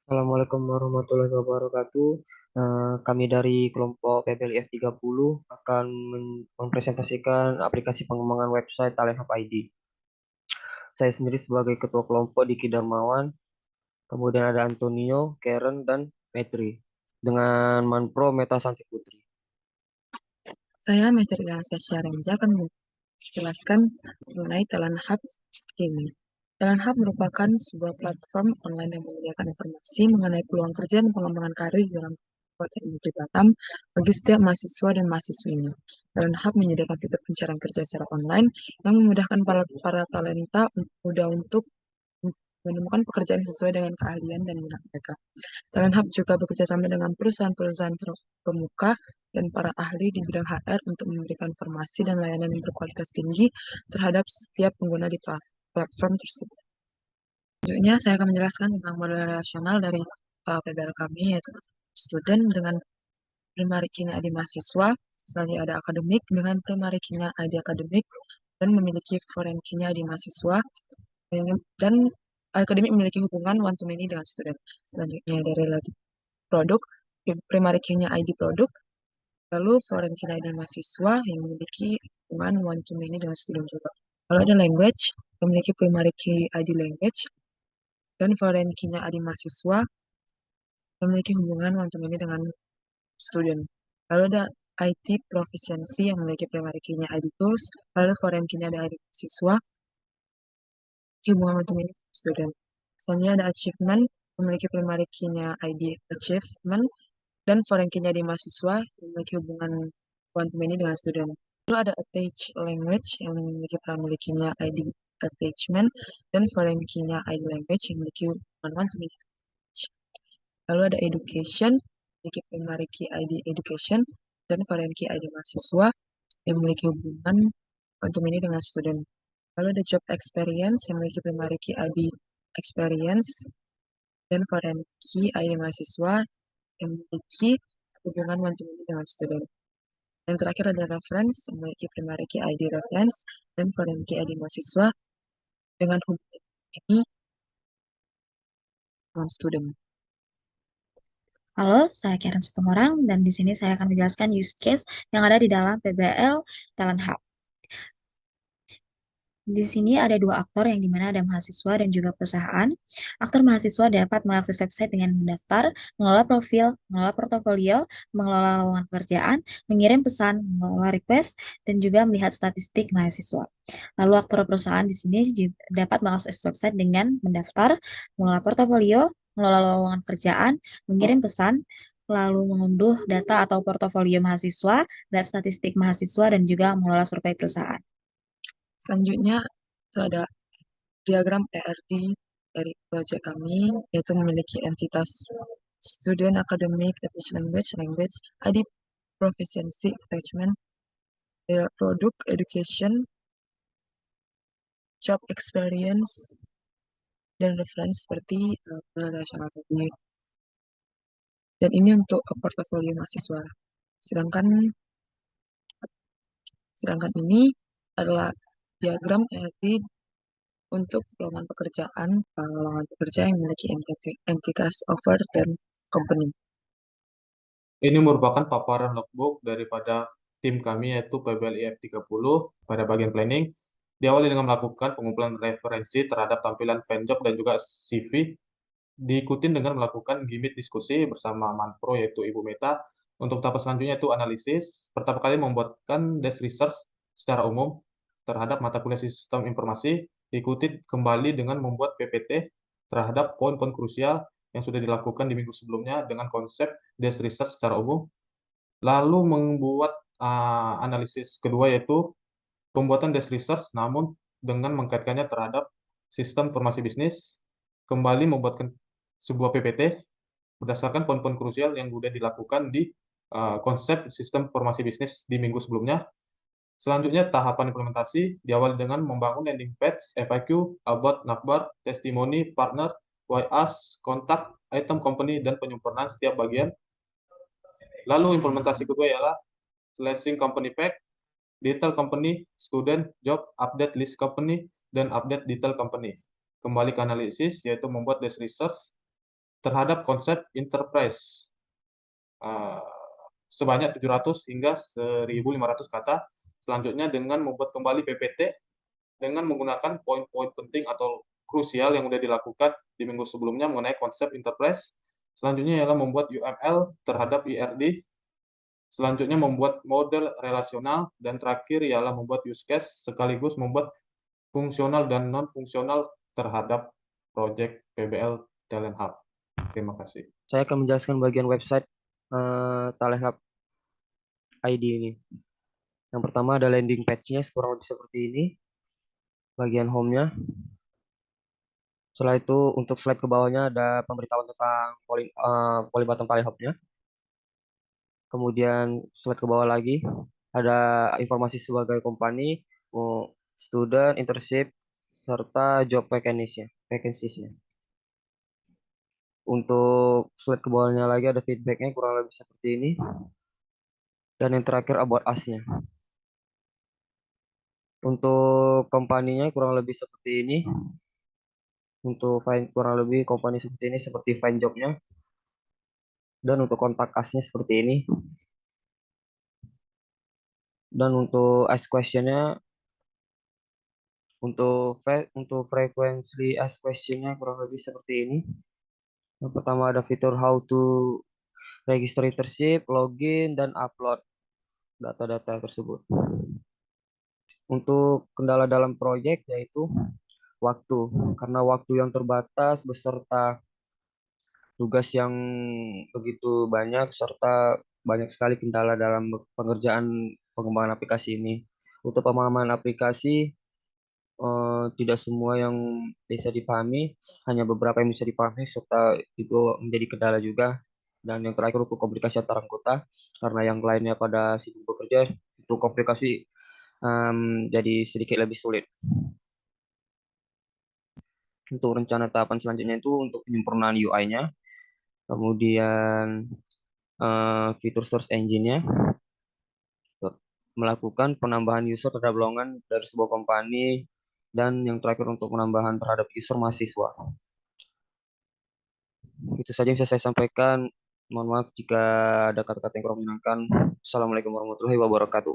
Assalamualaikum warahmatullahi wabarakatuh. Kami dari kelompok PPLF 30 akan mempresentasikan aplikasi pengembangan website Talent Hub ID. Saya sendiri sebagai ketua kelompok Diki Darmawan, kemudian ada Antonio, Karen, dan Metri dengan Manpro Meta Santi Putri. Saya Mr. Ilhasa Syarenja akan menjelaskan mengenai Talent Hub ini. Talent Hub merupakan sebuah platform online yang menyediakan informasi mengenai peluang kerja dan pengembangan karir dalam Kabupaten Negeri Batam bagi setiap mahasiswa dan mahasiswinya. Talent Hub menyediakan fitur pencarian kerja secara online yang memudahkan para talenta muda untuk menemukan pekerjaan sesuai dengan keahlian dan minat mereka. Talent Hub juga bekerja sama dengan perusahaan-perusahaan terkemuka dan para ahli di bidang HR untuk memberikan informasi dan layanan yang berkualitas tinggi terhadap setiap pengguna di platform tersebut. Selanjutnya, saya akan menjelaskan tentang model relasional dari PBL kami, yaitu student dengan primary key-nya ID mahasiswa, selanjutnya ada akademik dengan primary key-nya ID akademik, dan memiliki foreign key-nya ID mahasiswa, dan akademik memiliki hubungan one-to-many dengan student. Selanjutnya ada related produk, primary key-nya ID produk, lalu foreign key ID mahasiswa yang memiliki hubungan one-to-many dengan student juga. Kalau ada language, memiliki primary key ID language, dan foreign key-nya ID mahasiswa memiliki hubungan one-to-many dengan student. Lalu ada IT proficiency yang memiliki primary key-nya ID tools, lalu foreign key-nya ada ID mahasiswa, hubungan one-to-many dengan student. Selanjutnya ada achievement, memiliki primary key-nya ID achievement, dan foreign key-nya ID mahasiswa yang memiliki hubungan one-to-many dengan student. Lalu ada attach language yang memiliki primary key-nya ID attachment, dan foreign key-nya ID language yang memiliki hubungan one-to-many. Lalu ada education, memiliki primary key ID education, dan foreign key ID mahasiswa yang memiliki hubungan one-to-many dengan student. Lalu ada job experience yang memiliki primary key ID experience, dan foreign key ID mahasiswa yang memiliki hubungan one-to-many dengan student. Yang terakhir ada reference, memiliki primary key ID reference, dan foreign key ID mahasiswa dengan hubungan ini dengan student. Halo, saya Karen Situmorang dan di sini saya akan menjelaskan use case yang ada di dalam PBL Talent Hub. Di sini ada dua aktor yang dimana ada mahasiswa dan juga perusahaan. Aktor mahasiswa dapat mengakses website dengan mendaftar, mengelola profil, mengelola portofolio, mengelola lowongan pekerjaan, mengirim pesan, mengelola request, dan juga melihat statistik mahasiswa. Lalu aktor perusahaan di sini dapat mengakses website dengan mendaftar, mengelola portofolio, mengelola lowongan pekerjaan, mengirim pesan, lalu mengunduh data atau portofolio mahasiswa, dan statistik mahasiswa, dan juga mengelola survei perusahaan. Selanjutnya, itu ada diagram ERD dari proyek kami, yaitu memiliki entitas student, academic, English language, language, ID proficiency, attachment, produk, education, job experience, dan reference seperti nasional tadi. Dan ini untuk portofolio mahasiswa. Sedangkan ini adalah diagram ERD untuk lowongan pekerjaan, yang memiliki entitas offer dan company. Ini merupakan paparan logbook daripada tim kami yaitu PBLIF 30 pada bagian planning. Diawali dengan melakukan pengumpulan referensi terhadap tampilan fanjob dan juga CV. Diikuti dengan melakukan gimmick diskusi bersama Manpro yaitu Ibu Meta. Untuk tahap selanjutnya itu analisis. Pertama kali membuatkan desk research secara umum terhadap mata kuliah sistem informasi. Diikuti kembali dengan membuat PPT terhadap poin-poin krusial yang sudah dilakukan di minggu sebelumnya dengan konsep desk research secara umum. Lalu membuat analisis kedua yaitu pembuatan desk research namun dengan mengkaitkannya terhadap sistem informasi bisnis. Kembali membuatkan sebuah PPT berdasarkan poin-poin krusial yang sudah dilakukan di konsep sistem informasi bisnis di minggu sebelumnya. Selanjutnya, tahapan implementasi diawali dengan membangun landing page, FAQ, about, navbar, testimoni, partner, why us, kontak, item company, dan penyempurnaan setiap bagian. Lalu implementasi kedua ialah slashing company pack, detail company, student, job, update list company, dan update detail company. Kembali ke analisis, yaitu membuat desk research terhadap konsep enterprise eh, sebanyak 700 hingga 1.500 kata. Selanjutnya dengan membuat kembali PPT dengan menggunakan poin-poin penting atau krusial yang sudah dilakukan di minggu sebelumnya mengenai konsep enterprise. Selanjutnya ialah membuat UML terhadap IRD. Selanjutnya membuat model relasional, dan terakhir ialah membuat use case sekaligus membuat fungsional dan non-fungsional terhadap proyek PBL Talent Hub. Terima kasih. Saya akan menjelaskan bagian website Talent Hub ID ini. Yang pertama ada landing page-nya kurang lebih seperti ini, bagian home-nya. Setelah itu untuk slide ke bawahnya ada pemberitahuan tentang Polybottom Talent Hub-nya. Kemudian slide ke bawah lagi ada informasi sebagai company, student, internship, serta job vacancies-nya. Untuk slide ke bawahnya lagi ada feedback-nya kurang lebih seperti ini. Dan yang terakhir about us-nya. Untuk company-nya kurang lebih seperti ini. Untuk kurang lebih company seperti ini, seperti find job-nya. Dan untuk kontak us-nya seperti ini. Dan untuk ask question-nya, untuk frequently ask question-nya kurang lebih seperti ini. Yang pertama ada fitur how to register internship, login, dan upload data-data tersebut. Untuk kendala dalam proyek yaitu waktu, karena waktu yang terbatas beserta tugas yang begitu banyak serta banyak sekali kendala dalam pengerjaan pengembangan aplikasi ini. Untuk pemahaman aplikasi tidak semua yang bisa dipahami, hanya beberapa yang bisa dipahami serta itu menjadi kendala juga. Dan yang terakhir untuk komunikasi antar anggota, karena yang lainnya pada sibuk bekerja, itu komunikasi jadi sedikit lebih sulit. Untuk rencana tahapan selanjutnya itu untuk penyempurnaan UI-nya, kemudian fitur search engine-nya, melakukan penambahan user terhadap lowongan dari sebuah company, dan yang terakhir untuk penambahan terhadap user mahasiswa. Itu saja yang bisa saya sampaikan. Mohon maaf jika ada kata-kata yang kurang menyenangkan. Assalamualaikum warahmatullahi wabarakatuh.